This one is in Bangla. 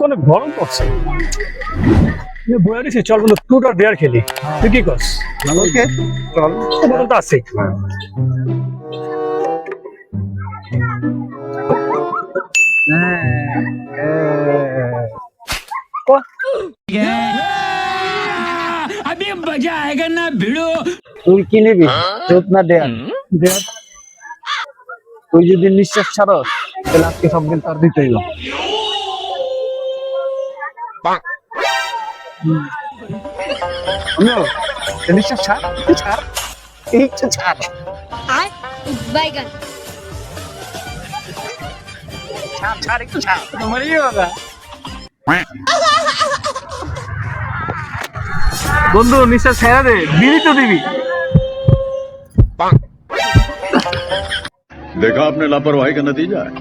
অনেক গরম পড়ছে। বইয়া দিছি, চল বন্ধু ট্রুথ অর ডেয়ার খেলি। তুই কি করস? ওকে চল। বোতল তো আছে। अभी मजा आएगा ना भिड़ो। তুই কি নিবি? ট্রুথ না ডেয়ার? ডেয়ার। তুই যদি নিঃশ্বাস ছাড়স তাহলে আজকে সব দিন তার দিতে হইব। নিঃশ্বাস ছাড়, একটু ছাড়, একটু ছাড়, बैगन ছাড়, ছাড়, একটু ছাড়। বন্ধু নিঃশ্বাস ছেড়ে দে, দিবি তো দিবি। देखा आपने लापरवाही का नतीजा है।